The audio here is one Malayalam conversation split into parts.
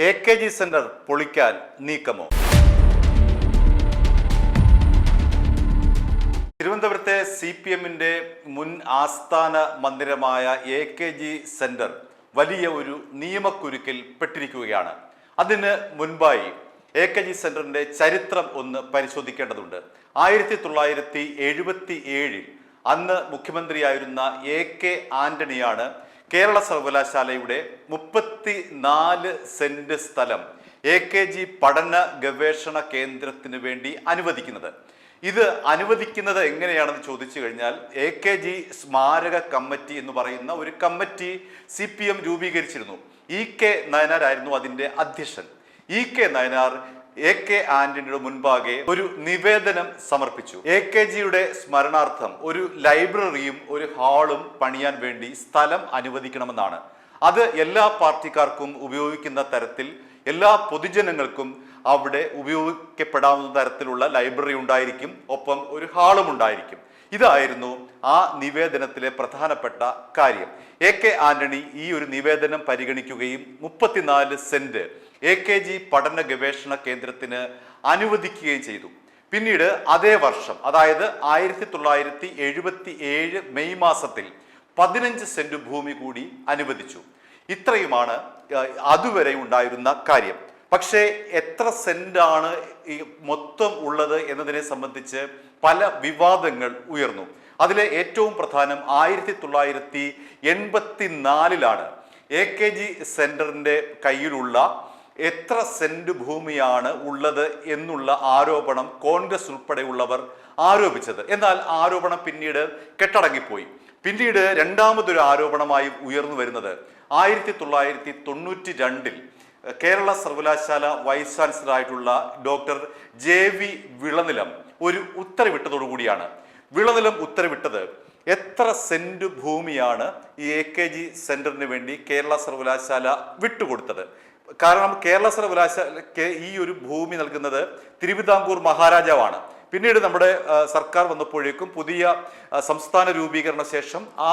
AKG സെന്റർ പൊളിക്കാൻ നീക്കമോ? തിരുവനന്തപുരത്തെ CPM-ന്റെ മുൻ ആസ്ഥാന മന്ദിരമായ AKG സെന്റർ വലിയ ഒരു നിയമക്കുരുക്കിൽ പെട്ടിരിക്കുകയാണ്. അതിന് മുൻപായി AKG സെന്ററിന്റെ ചരിത്രം ഒന്ന് പരിശോധിക്കേണ്ടതുണ്ട്. 1977 അന്ന് മുഖ്യമന്ത്രിയായിരുന്ന AK ആന്റണിയാണ് കേരള സർവകലാശാലയുടെ 34 സെന്റ് സ്ഥലം AKG പഠന ഗവേഷണ കേന്ദ്രത്തിന് വേണ്ടി അനുവദിക്കുന്നത്. ഇത് അനുവദിക്കുന്നത് എങ്ങനെയാണെന്ന് ചോദിച്ചു കഴിഞ്ഞാൽ AKG സ്മാരക കമ്മിറ്റി എന്ന് പറയുന്ന ഒരു കമ്മിറ്റി CPM രൂപീകരിച്ചിരുന്നു. EK നയനാർ ആയിരുന്നു അതിൻ്റെ അധ്യക്ഷൻ. EK നയനാർ AK ആന്റണിയുടെ മുൻപാകെ ഒരു നിവേദനം സമർപ്പിച്ചു. AKGയുടെ സ്മരണാർത്ഥം ഒരു ലൈബ്രറിയും ഒരു ഹാളും പണിയാൻ വേണ്ടി സ്ഥലം അനുവദിക്കണമെന്നാണ്. അത് എല്ലാ പാർട്ടിക്കാർക്കും ഉപയോഗിക്കുന്ന തരത്തിൽ എല്ലാ പൊതുജനങ്ങൾക്കും അവിടെ ഉപയോഗിക്കപ്പെടാവുന്ന തരത്തിലുള്ള ലൈബ്രറി ഉണ്ടായിരിക്കും, ഒപ്പം ഒരു ഹാളും ഉണ്ടായിരിക്കും. ഇതായിരുന്നു ആ നിവേദനത്തിലെ പ്രധാനപ്പെട്ട കാര്യം. AK ആന്റണി ഈ ഒരു നിവേദനം പരിഗണിക്കുകയും 34 സെന്റ് AKG പഠന ഗവേഷണ കേന്ദ്രത്തിന് അനുവദിക്കുകയും ചെയ്തു. പിന്നീട് അതേ വർഷം, അതായത് 1977 മെയ് മാസത്തിൽ 15 സെന്റ് ഭൂമി കൂടി അനുവദിച്ചു. ഇത്രയുമാണ് അതുവരെ ഉണ്ടായിരുന്ന കാര്യം. പക്ഷേ എത്ര സെന്റാണ് ഈ മൊത്തം ഉള്ളത് എന്നതിനെ സംബന്ധിച്ച് പല വിവാദങ്ങൾ ഉയർന്നു. അതിലെ ഏറ്റവും പ്രധാനം 1984 AKG സെന്ററിന്റെ കയ്യിലുള്ള എത്ര സെന്റ് ഭൂമിയാണ് ഉള്ളത് എന്നുള്ള ആരോപണം കോൺഗ്രസ് ഉൾപ്പെടെയുള്ളവർ ആരോപിച്ചത്. എന്നാൽ ആരോപണം പിന്നീട് കെട്ടടങ്ങിപ്പോയി. പിന്നീട് രണ്ടാമതൊരു ആരോപണമായി ഉയർന്നു വരുന്നത് 1992 കേരള സർവകലാശാല വൈസ് ചാൻസലർ ആയിട്ടുള്ള ഡോക്ടർ JV വിളനിലം ഒരു ഉത്തരവിട്ടതോടു കൂടിയാണ്. വിളനിലം ഉത്തരവിട്ടത് എത്ര സെന്റ് ഭൂമിയാണ് ഈ AKG സെന്ററിന് വേണ്ടി കേരള സർവകലാശാല വിട്ടുകൊടുത്തത്. കാരണം കേരള സർവകലാശാലയ്ക്ക് ഈ ഒരു ഭൂമി നൽകുന്നത് തിരുവിതാംകൂർ മഹാരാജാവാണ്. പിന്നീട് നമ്മുടെ സർക്കാർ വന്നപ്പോഴേക്കും പുതിയ സംസ്ഥാന രൂപീകരണ ശേഷം ആ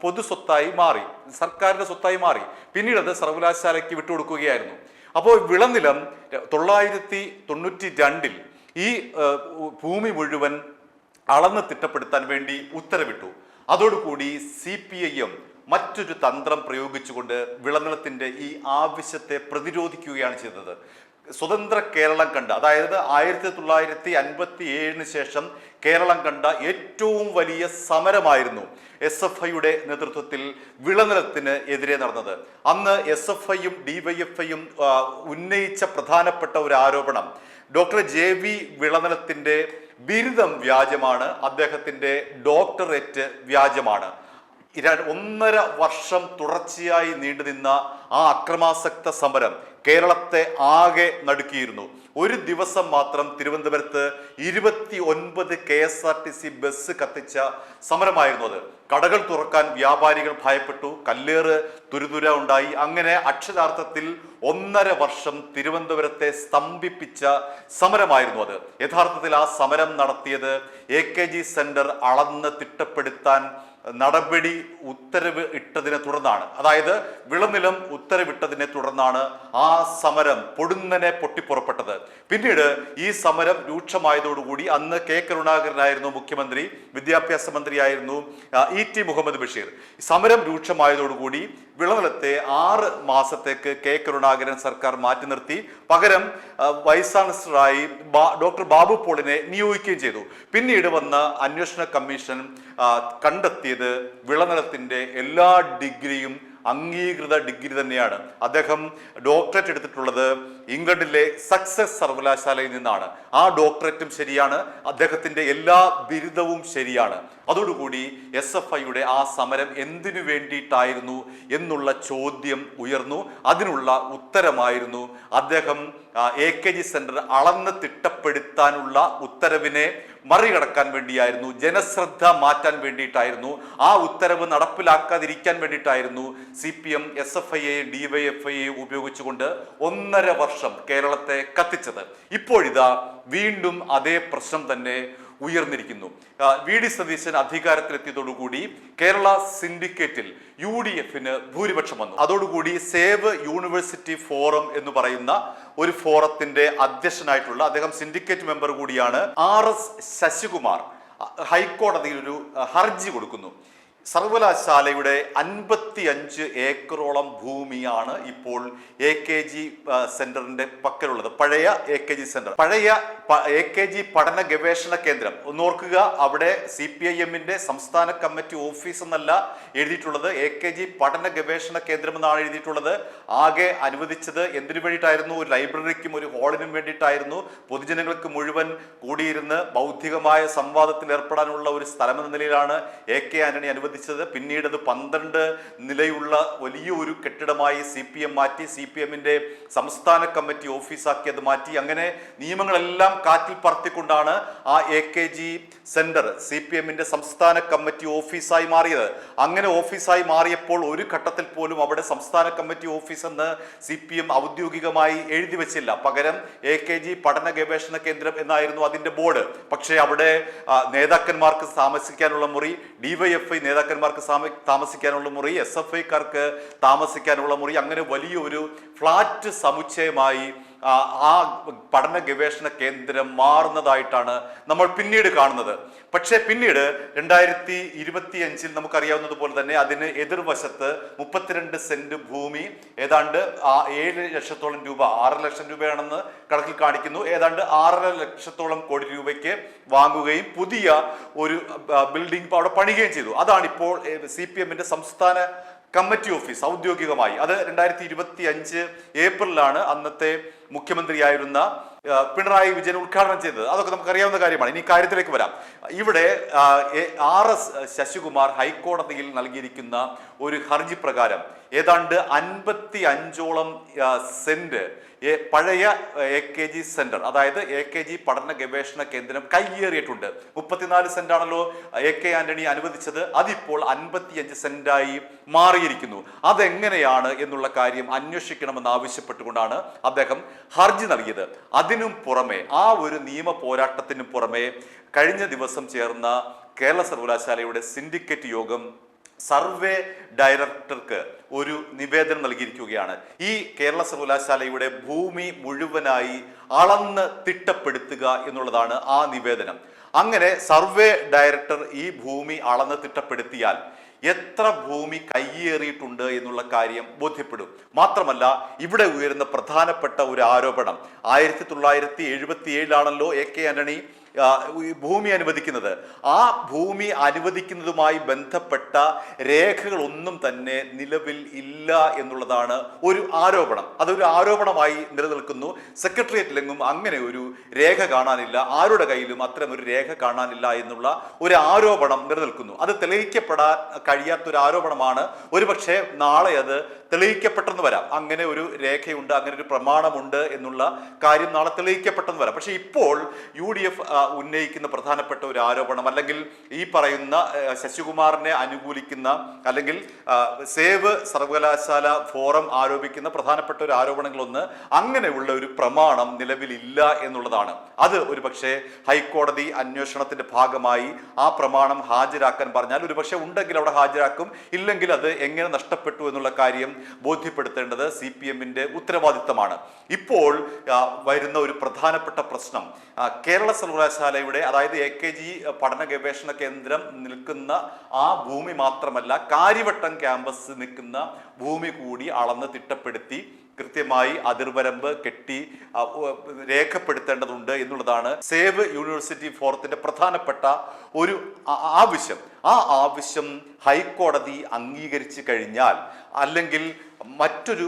പൊതു സ്വത്തായി മാറി, സർക്കാരിന്റെ സ്വത്തായി മാറി. പിന്നീട് അത് സർവകലാശാലയ്ക്ക് വിട്ടുകൊടുക്കുകയായിരുന്നു. അപ്പോൾ വിളനിലം 1992 ഈ ഭൂമി മുഴുവൻ അളന്ന് തിട്ടപ്പെടുത്താൻ വേണ്ടി ഉത്തരവിട്ടു. അതോടുകൂടി CPIM മറ്റൊരു തന്ത്രം പ്രയോഗിച്ചുകൊണ്ട് വിളനിലത്തിന്റെ ഈ ആവശ്യത്തെ പ്രതിരോധിക്കുകയാണ് ചെയ്തത്. സ്വതന്ത്ര കേരളം കണ്ട, അതായത് 1957 ശേഷം കേരളം കണ്ട ഏറ്റവും വലിയ സമരമായിരുന്നു SFIയുടെ നേതൃത്വത്തിൽ വിളനിലത്തിന് എതിരെ നടന്നത്. അന്ന് SFIയും DYFIയും ഉന്നയിച്ച പ്രധാനപ്പെട്ട ഒരു ആരോപണം ഡോക്ടർ JV വിളനിലത്തിന്റെ ബിരുദം വ്യാജമാണ്, അദ്ദേഹത്തിന്റെ ഡോക്ടറേറ്റ് വ്യാജമാണ്. 1.5 വർഷം തുടർച്ചയായി നീണ്ടുനിന്ന ആ അക്രമാസക്ത സമരം കേരളത്തെ ആകെ നടുക്കിയിരുന്നു. ഒരു ദിവസം മാത്രം തിരുവനന്തപുരത്ത് 29 KSRTC ബസ് കത്തിച്ച സമരമായിരുന്നു അത്. കടകൾ തുറക്കാൻ വ്യാപാരികൾ ഭയപ്പെട്ടു, കല്ലേറ് തുരുതുര ഉണ്ടായി. അങ്ങനെ അക്ഷരാർത്ഥത്തിൽ 1.5 വർഷം തിരുവനന്തപുരത്തെ സ്തംഭിപ്പിച്ച സമരമായിരുന്നു അത്. യഥാർത്ഥത്തിൽ ആ സമരം നടത്തിയത് AKG സെന്റർ അളന്ന് തിട്ടപ്പെടുത്താൻ നടപടി ഉത്തരവ് ഇട്ടതിനെ തുടർന്നാണ്. അതായത് വിളനിലം ഉത്തരവിട്ടതിനെ തുടർന്നാണ് ആ സമരം പൊടുന്നനെ പൊട്ടിപ്പുറപ്പെട്ടത്. പിന്നീട് ഈ സമരം രൂക്ഷമായതോടുകൂടി അന്ന് K കരുണാകരനായിരുന്നു മുഖ്യമന്ത്രി, വിദ്യാഭ്യാസ മന്ത്രിയായിരുന്നു ET മുഹമ്മദ് ബഷീർ. സമരം രൂക്ഷമായതോടുകൂടി വിളനിലത്തെ 6 മാസത്തേക്ക് K കരുണാകരൻ സർക്കാർ മാറ്റി നിർത്തി. പകരം വൈസ് ചാൻസലറായി ഡോക്ടർ ബാബു പോളിനെ നിയോഗിക്കുകയും ചെയ്തു. പിന്നീട് വന്ന അന്വേഷണ കമ്മീഷൻ കണ്ടെത്തിയത് വിളനിലത്തിന്റെ എല്ലാ ഡിഗ്രിയും അംഗീകൃത ഡിഗ്രി തന്നെയാണ്. അദ്ദേഹം ഡോക്ടറേറ്റ് എടുത്തിട്ടുള്ളത് ഇംഗ്ലണ്ടിലെ സക്സസ് സർവകലാശാലയിൽ നിന്നാണ്. ആ ഡോക്ടറേറ്റും ശരിയാണ്, അദ്ദേഹത്തിന്റെ എല്ലാ ബിരുദവും ശരിയാണ്. അതോടുകൂടി SFIയുടെ ആ സമരം എന്തിനു വേണ്ടിയിട്ടായിരുന്നു എന്നുള്ള ചോദ്യം ഉയർന്നു. അതിനുള്ള ഉത്തരമായിരുന്നു അദ്ദേഹം AKG സെന്റർ അളന്ന് തിട്ടപ്പെടുത്താനുള്ള ഉത്തരവിനെ മറികടക്കാൻ വേണ്ടിയായിരുന്നു, ജനശ്രദ്ധ മാറ്റാൻ വേണ്ടിയിട്ടായിരുന്നു, ആ ഉത്തരവ് നടപ്പിലാക്കാതിരിക്കാൻ വേണ്ടിയിട്ടായിരുന്നു CPM SFIയെയും DYFIയെയും ഉപയോഗിച്ചുകൊണ്ട് 1.5 വർഷം കേരളത്തെ കത്തിച്ചത്. ഇപ്പോഴിതാ വീണ്ടും അതേ പ്രശ്നം തന്നെ ഉയർന്നിരിക്കുന്നു. വി.ഡി. സതീശൻ അധികാരത്തിലെത്തിയതോടുകൂടി കേരള സിൻഡിക്കേറ്റിൽ UDF-ന് ഭൂരിപക്ഷം വന്നു. അതോടുകൂടി സേവ് യൂണിവേഴ്സിറ്റി ഫോറം എന്ന് പറയുന്ന ഒരു ഫോറത്തിന്റെ അധ്യക്ഷനായിട്ടുള്ള അദ്ദേഹം സിൻഡിക്കേറ്റ് മെമ്പർ കൂടിയാണ് RS ശശികുമാർ ഹൈക്കോടതിയിൽ ഒരു ഹർജി കൊടുക്കുന്നു. സർവകലാശാലയുടെ 55 ഏക്കറോളം ഭൂമിയാണ് ഇപ്പോൾ AKG സെന്ററിന്റെ പക്കലുള്ളത്. പഴയ AKG സെന്റർ, പഴയ AKG പഠന ഗവേഷണ കേന്ദ്രം. ഒന്നോർക്കുക, അവിടെ CPIM-ന്റെ സംസ്ഥാന കമ്മിറ്റി ഓഫീസ് എന്നല്ല എഴുതിയിട്ടുള്ളത്, AKG പഠന ഗവേഷണ കേന്ദ്രം എന്നാണ് എഴുതിയിട്ടുള്ളത്. ആകെ അനുവദിച്ചത് എന്തിനു വേണ്ടിയിട്ടായിരുന്നു? ഒരു ലൈബ്രറിക്കും ഒരു ഹാളിനും വേണ്ടിയിട്ടായിരുന്നു. പൊതുജനങ്ങൾക്ക് മുഴുവൻ കൂടിയിരുന്ന് ബൗദ്ധികമായ സംവാദത്തിൽ ഏർപ്പെടാനുള്ള ഒരു സ്ഥലമെന്ന നിലയിലാണ് AK ആന്റണി അനുവദിച്ചത്. പിന്നീട് അത് 12 നിലയുള്ള വലിയൊരു കെട്ടിടമായി CPM മാറ്റി, CPM-ന്റെ സംസ്ഥാന കമ്മിറ്റി ഓഫീസാക്കി അത് മാറ്റി. അങ്ങനെ നിയമങ്ങളെല്ലാം കാറ്റിൽ പറത്തിക്കൊണ്ടാണ് ആ AKG സെന്റർ CPM-ന്റെ സംസ്ഥാന കമ്മിറ്റി ഓഫീസായി മാറിയത്. അങ്ങനെ ഓഫീസായി മാറിയപ്പോൾ ഒരു ഘട്ടത്തിൽ പോലും അവിടെ സംസ്ഥാന കമ്മിറ്റി ഓഫീസ് എന്ന് CPM ഔദ്യോഗികമായി എഴുതി വെച്ചില്ല. പകരം AKG പഠന ഗവേഷണ കേന്ദ്രം എന്നായിരുന്നു അതിന്റെ ബോർഡ്. പക്ഷേ അവിടെ നേതാക്കന്മാർക്ക് താമസിക്കാനുള്ള മുറി, DYFI നേതാക്കന്മാർക്ക് താമസിക്കാനുള്ള മുറി, SFI-ക്കാർക്ക് താമസിക്കാനുള്ള മുറി, അങ്ങനെ വലിയൊരു ഫ്ലാറ്റ് സമുച്ചയമായി ആ പഠന ഗവേഷണ കേന്ദ്രം മാറുന്നതായിട്ടാണ് നമ്മൾ പിന്നീട് കാണുന്നത്. പക്ഷേ പിന്നീട് 2025 നമുക്കറിയാവുന്നതുപോലെ തന്നെ അതിന് എതിർവശത്ത് 32 സെന്റ് ഭൂമി, ഏതാണ്ട് 7 ലക്ഷത്തോളം രൂപ, 6 ലക്ഷം രൂപയാണെന്ന് കണക്കിൽ കാണിക്കുന്നു, ഏതാണ്ട് 6.5 ലക്ഷത്തോളം കോടി രൂപയ്ക്ക് വാങ്ങുകയും പുതിയ ഒരു ബിൽഡിംഗ് അവിടെ പണിയുകയും ചെയ്തു. അതാണിപ്പോൾ CPM-ന്റെ സംസ്ഥാന കമ്മിറ്റി ഓഫീസ് ഔദ്യോഗികമായി. അത് 2025 ഏപ്രിലാണ് അന്നത്തെ മുഖ്യമന്ത്രിയായിരുന്ന പിണറായി വിജയൻ ഉദ്ഘാടനം ചെയ്തത്. അതൊക്കെ നമുക്കറിയാവുന്ന കാര്യമാണ്. ഇനി കാര്യത്തിലേക്ക് വരാം. ഇവിടെ RS ശശികുമാർ ഹൈക്കോടതിയിൽ നൽകിയിരിക്കുന്ന ഒരു ഹർജി പ്രകാരം ഏതാണ്ട് 55ഓളം സെന്റ് പഴയ AKG സെന്റർ, അതായത് AKG പഠന ഗവേഷണ കേന്ദ്രം കയ്യേറിയിട്ടുണ്ട്. 34 സെന്റാണല്ലോ AK ആന്റണി അനുവദിച്ചത്, അതിപ്പോൾ 55 സെന്റായി മാറിയിരിക്കുന്നു. അതെങ്ങനെയാണ് എന്നുള്ള കാര്യം അന്വേഷിക്കണമെന്ന് ആവശ്യപ്പെട്ടുകൊണ്ടാണ് അദ്ദേഹം ഹർജി നൽകിയത്. അതിനും പുറമെ, ആ ഒരു നിയമ പോരാട്ടത്തിനും പുറമെ കഴിഞ്ഞ ദിവസം ചേർന്ന കേരള സർവകലാശാലയുടെ സിൻഡിക്കേറ്റ് യോഗം സർവേ ഡയറക്ടർക്ക് ഒരു നിവേദനം നൽകിയിരിക്കുകയാണ്. ഈ കേരള സർവകലാശാലയുടെ ഭൂമി മുഴുവനായി അളന്ന് തിട്ടപ്പെടുത്തുക എന്നുള്ളതാണ് ആ നിവേദനം. അങ്ങനെ സർവേ ഡയറക്ടർ ഈ ഭൂമി അളന്ന് തിട്ടപ്പെടുത്തിയാൽ എത്ര ഭൂമി കയ്യേറിയിട്ടുണ്ട് എന്നുള്ള കാര്യം ബോധ്യപ്പെടും. മാത്രമല്ല, ഇവിടെ ഉയരുന്ന പ്രധാനപ്പെട്ട ഒരു ആരോപണം, 1977 AK ആന്റണി ഭൂമി അനുവദിക്കുന്നത്. ആ ഭൂമി അനുവദിക്കുന്നതുമായി ബന്ധപ്പെട്ട രേഖകളൊന്നും തന്നെ നിലവിൽ ഇല്ല എന്നുള്ളതാണ് ഒരു ആരോപണം. അതൊരു ആരോപണമായി നിലനിൽക്കുന്നു. സെക്രട്ടേറിയറ്റിലെങ്ങും അങ്ങനെ ഒരു രേഖ കാണാനില്ല, ആരുടെ കയ്യിലും അത്തരം ഒരു രേഖ കാണാനില്ല എന്നുള്ള ഒരു ആരോപണം നിലനിൽക്കുന്നു. അത് തെളിയിക്കപ്പെടാൻ കഴിയാത്തൊരു ആരോപണമാണ്. ഒരുപക്ഷെ നാളെ അത് തെളിയിക്കപ്പെട്ടെന്ന് വരാം. അങ്ങനെ ഒരു രേഖയുണ്ട്, അങ്ങനെ ഒരു പ്രമാണമുണ്ട് എന്നുള്ള കാര്യം നാളെ തെളിയിക്കപ്പെട്ടെന്ന് വരാം. പക്ഷെ ഇപ്പോൾ UDF ഉന്നയിക്കുന്ന പ്രധാനപ്പെട്ട ഒരു ആരോപണം, അല്ലെങ്കിൽ ഈ പറയുന്ന ശശികുമാറിനെ അനുകൂലിക്കുന്ന അല്ലെങ്കിൽ സേവ് സർവകലാശാല ഫോറം ആരോപിക്കുന്ന പ്രധാനപ്പെട്ട ഒരു ആരോപണങ്ങളൊന്ന്, അങ്ങനെയുള്ള ഒരു പ്രമാണം നിലവിലില്ല എന്നുള്ളതാണ്. അത് ഒരുപക്ഷെ ഹൈക്കോടതി അന്വേഷണത്തിന്റെ ഭാഗമായി ആ പ്രമാണം ഹാജരാക്കാൻ പറഞ്ഞാൽ ഒരുപക്ഷെ ഉണ്ടെങ്കിൽ അവിടെ ഹാജരാക്കും, ഇല്ലെങ്കിൽ അത് എങ്ങനെ നഷ്ടപ്പെട്ടു എന്നുള്ള കാര്യം ബോധ്യപ്പെടുത്തേണ്ടത് CPM-ന്റെ ഉത്തരവാദിത്തമാണ്. ഇപ്പോൾ വരുന്ന ഒരു പ്രധാനപ്പെട്ട പ്രശ്നം, കേരള സർവകലാശാലയുടെ, അതായത് AKG പഠന ഗവേഷണ കേന്ദ്രം നിൽക്കുന്ന ആ ഭൂമി മാത്രമല്ല, കാര്യവട്ടം ക്യാമ്പസ് നിൽക്കുന്ന ഭൂമി കൂടി അളന്ന് തിട്ടപ്പെടുത്തി കൃത്യമായി അതിർവരമ്പ് കെട്ടി രേഖപ്പെടുത്തേണ്ടതുണ്ട് എന്നുള്ളതാണ് സേവ് യൂണിവേഴ്സിറ്റി ഫോറത്തിന്റെ പ്രധാനപ്പെട്ട ഒരു ആവശ്യം. ആ ആവശ്യം ഹൈക്കോടതി അംഗീകരിച്ചു കഴിഞ്ഞാൽ, അല്ലെങ്കിൽ മറ്റൊരു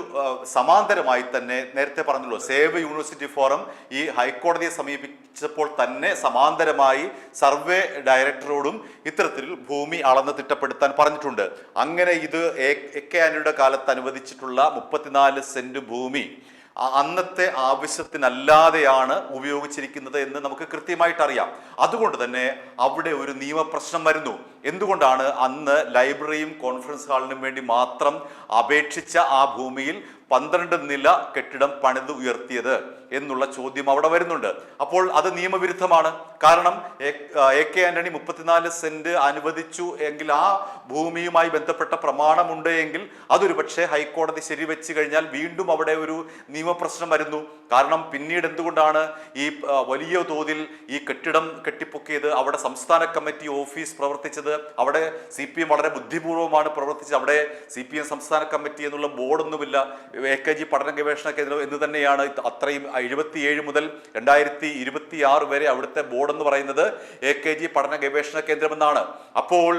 സമാന്തരമായി തന്നെ നേരത്തെ പറഞ്ഞല്ലോ, സേവ് യൂണിവേഴ്സിറ്റി ഫോറം ഈ ഹൈക്കോടതിയെ സമീപിച്ചപ്പോൾ തന്നെ സമാന്തരമായി സർവേ ഡയറക്ടറോടും ഇത്തരത്തിൽ ഭൂമി അളന്ന് തിട്ടപ്പെടുത്താൻ പറഞ്ഞിട്ടുണ്ട്. അങ്ങനെ ഇത് AK ആന്റണിയുടെ കാലത്ത് അനുവദിച്ചിട്ടുള്ള 34 സെന്റ് ഭൂമി അന്നത്തെ ആവശ്യത്തിനല്ലാതെയാണ് ഉപയോഗിച്ചിരിക്കുന്നത് എന്ന് നമുക്ക് കൃത്യമായിട്ട് അറിയാം. അതുകൊണ്ട് തന്നെ അവിടെ ഒരു നിയമപ്രശ്നം വരുന്നു. എന്തുകൊണ്ടാണ് അന്ന് ലൈബ്രറിയും കോൺഫറൻസ് ഹാളിനും വേണ്ടി മാത്രം അപേക്ഷിച്ച ആ ഭൂമിയിൽ 12 നില കെട്ടിടം പണിത് ഉയർത്തിയത് എന്നുള്ള ചോദ്യം അവിടെ വരുന്നുണ്ട്. അപ്പോൾ അത് നിയമവിരുദ്ധമാണ്. കാരണം AK ആന്റണി 34 സെന്റ് അനുവദിച്ചു എങ്കിൽ ആ ഭൂമിയുമായി ബന്ധപ്പെട്ട പ്രമാണമുണ്ട് എങ്കിൽ അതൊരു പക്ഷേ ഹൈക്കോടതി ശരിവെച്ച് കഴിഞ്ഞാൽ വീണ്ടും അവിടെ ഒരു നിയമപ്രശ്നം വരുന്നു. കാരണം പിന്നീട് എന്തുകൊണ്ടാണ് ഈ വലിയ തോതിൽ ഈ കെട്ടിടം കെട്ടിപ്പൊക്കിയത്? അവിടെ സംസ്ഥാന കമ്മിറ്റി ഓഫീസ് പ്രവർത്തിച്ചത്, അവിടെ CPM വളരെ ബുദ്ധിപൂർവ്വമാണ് പ്രവർത്തിച്ചത്. അവിടെ CPM സംസ്ഥാന കമ്മിറ്റി എന്നുള്ള ബോർഡൊന്നുമില്ല. AKG പഠന ഗവേഷണ കേന്ദ്രം എന്ന് തന്നെയാണ്. അത്രയും 77 മുതൽ 2026 വരെ അവിടുത്തെ ബോർഡ് എന്ന് പറയുന്നത് AKG പഠന ഗവേഷണ കേന്ദ്രം എന്നാണ്. അപ്പോൾ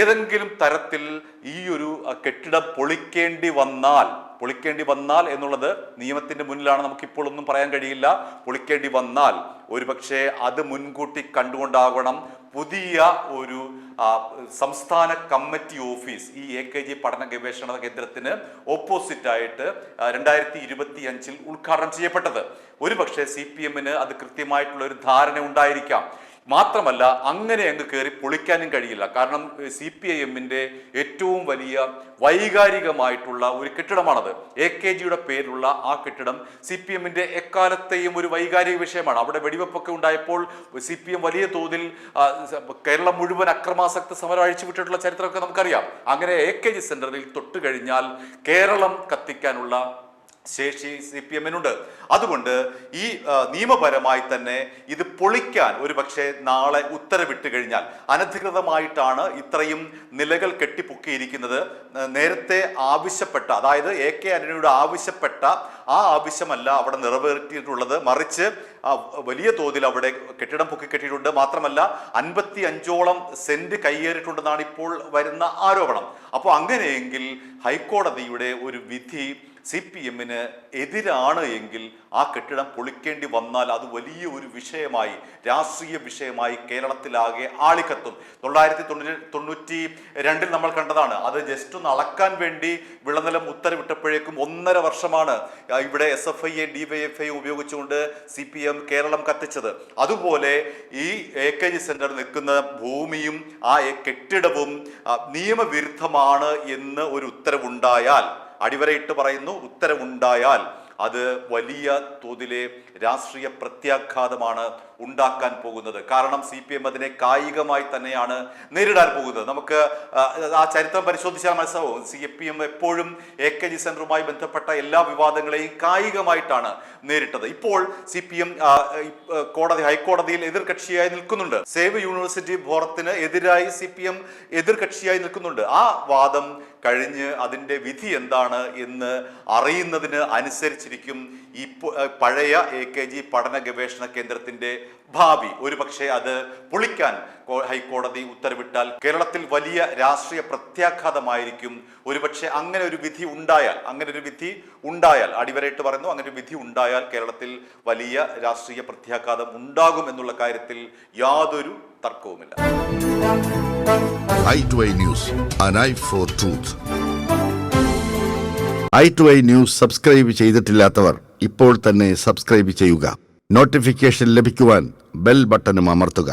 ഏതെങ്കിലും തരത്തിൽ ഈ ഒരു കെട്ടിടം പൊളിക്കേണ്ടി വന്നാൽ എന്നുള്ളത് നിയമത്തിന്റെ മുന്നിലാണ്, നമുക്കിപ്പോൾ ഒന്നും പറയാൻ കഴിയില്ല. പൊളിക്കേണ്ടി വന്നാൽ ഒരുപക്ഷെ അത് മുൻകൂട്ടി കണ്ടുകൊണ്ടാകണം പുതിയ ഒരു സംസ്ഥാന കമ്മിറ്റി ഓഫീസ് ഈ AKG പഠന ഗവേഷണ കേന്ദ്രത്തിന് ഓപ്പോസിറ്റ് ആയിട്ട് 2025 ഉദ്ഘാടനം ചെയ്യപ്പെട്ടത്. ഒരുപക്ഷെ CPM-ന് അത് കൃത്യമായിട്ടുള്ള ഒരു ധാരണ ഉണ്ടായിരിക്കാം. മാത്രമല്ല അങ്ങനെ അങ്ങ് കയറി പൊളിക്കാനും കഴിയില്ല. കാരണം CPIM-ന്റെ ഏറ്റവും വലിയ വൈകാരികമായിട്ടുള്ള ഒരു കെട്ടിടമാണത്. AKG-യുടെ പേരിലുള്ള ആ കെട്ടിടം CPM-ന്റെ എക്കാലത്തെയും ഒരു വൈകാരിക വിഷയമാണ്. അവിടെ വെടിവെപ്പൊക്കെ ഉണ്ടായപ്പോൾ CPM വലിയ തോതിൽ കേരളം മുഴുവൻ അക്രമാസക്ത സമരം അഴിച്ചുവിട്ടിട്ടുള്ള ചരിത്രമൊക്കെ നമുക്കറിയാം. അങ്ങനെ AKG സെന്ററിൽ തൊട്ട് കഴിഞ്ഞാൽ കേരളം കത്തിക്കാനുള്ള ശേഷി CPM-നുണ്ട്. അതുകൊണ്ട് ഈ നിയമപരമായി തന്നെ ഇത് പൊളിക്കാൻ ഒരു പക്ഷേ നാളെ ഉത്തരവിട്ട് കഴിഞ്ഞാൽ, അനധികൃതമായിട്ടാണ് ഇത്രയും നിലകൾ കെട്ടിപ്പൊക്കിയിരിക്കുന്നത്. നേരത്തെ ആവശ്യപ്പെട്ട, അതായത് AK ആന്റണിയുടെ ആവശ്യപ്പെട്ട ആ ആവശ്യമല്ല അവിടെ നിറവേറ്റിയിട്ടുള്ളത്, മറിച്ച് വലിയ തോതിൽ അവിടെ കെട്ടിടം പൊക്കി കെട്ടിയിട്ടുണ്ട്. മാത്രമല്ല 55ഓളം സെന്റ് കയ്യേറിയിട്ടുണ്ടെന്നാണ് ഇപ്പോൾ വരുന്ന ആരോപണം. അപ്പോൾ അങ്ങനെയെങ്കിൽ ഹൈക്കോടതിയുടെ ഒരു വിധി CPM-ന് എതിരാണ് എങ്കിൽ ആ കെട്ടിടം പൊളിക്കേണ്ടി വന്നാൽ അത് വലിയ ഒരു വിഷയമായി, രാഷ്ട്രീയ വിഷയമായി കേരളത്തിലാകെ ആളിക്കത്തും. 1992 നമ്മൾ കണ്ടതാണ്. അത് ജസ്റ്റ് ഒന്ന് അളക്കാൻ വേണ്ടി വിളനിലം ഉത്തരവിട്ടപ്പോഴേക്കും 1.5 വർഷമാണ് ഇവിടെ SFI DYFI ഉപയോഗിച്ചുകൊണ്ട് CPM കേരളം കത്തിച്ചത്. അതുപോലെ ഈ AKG സെന്റർ നിൽക്കുന്ന ഭൂമിയും ആ കെട്ടിടവും നിയമവിരുദ്ധമാണ് എന്ന് ഒരു ഉത്തരവുണ്ടായാൽ, അടിവരയിട്ട് പറയുന്നു, ഉത്തരവുണ്ടായാൽ അത് വലിയ തോതിലെ രാഷ്ട്രീയ പ്രത്യാഘാതമാണ് ഉണ്ടാക്കാൻ പോകുന്നത്. കാരണം CPM അതിനെ കായികമായി തന്നെയാണ് നേരിടാൻ പോകുന്നത്. നമുക്ക് ആ ചരിത്രം പരിശോധിച്ചാൽ മനസ്സിലാവും. CPM എപ്പോഴും AKG സെന്ററുമായി ബന്ധപ്പെട്ട എല്ലാ വിവാദങ്ങളെയും കായികമായിട്ടാണ് നേരിട്ടത്. ഇപ്പോൾ CPM ഹൈക്കോടതിയിൽ എതിർകക്ഷിയായി നിൽക്കുന്നുണ്ട്. സേവ് യൂണിവേഴ്സിറ്റി ഫോറത്തിന് എതിരായി CPM എതിർകക്ഷിയായി നിൽക്കുന്നുണ്ട്. ആ വാദം കഴിഞ്ഞ് അതിൻ്റെ വിധി എന്താണ് എന്ന് അറിയുന്നതിന് അനുസരിച്ചിരിക്കും ഈ പഴയ AKG പഠന ഗവേഷണ കേന്ദ്രത്തിന്റെ ഭാവി. ഒരുപക്ഷെ അത് പൊളിക്കാൻ ഹൈക്കോടതി ഉത്തരവിട്ടാൽ കേരളത്തിൽ വലിയ രാഷ്ട്രീയ പ്രത്യാഘാതമായിരിക്കും. ഒരുപക്ഷെ അങ്ങനെ ഒരു വിധി ഉണ്ടായാൽ അടിവരയിട്ട് പറയുന്നു, അങ്ങനെ ഒരു വിധി ഉണ്ടായാൽ കേരളത്തിൽ വലിയ രാഷ്ട്രീയ പ്രത്യാഘാതം ഉണ്ടാകും എന്നുള്ള കാര്യത്തിൽ യാതൊരു തർക്കവുമില്ല. i2i News, an eye for truth. i2i News subscribe ചെയ്തിട്ടില്ലാത്തവർ ഇപ്പോൾ തന്നെ സബ്സ്ക്രൈബ് ചെയ്യുക. നോട്ടിഫിക്കേഷൻ ലഭിക്കുവാൻ ബെൽ ബട്ടണും അമർത്തുക.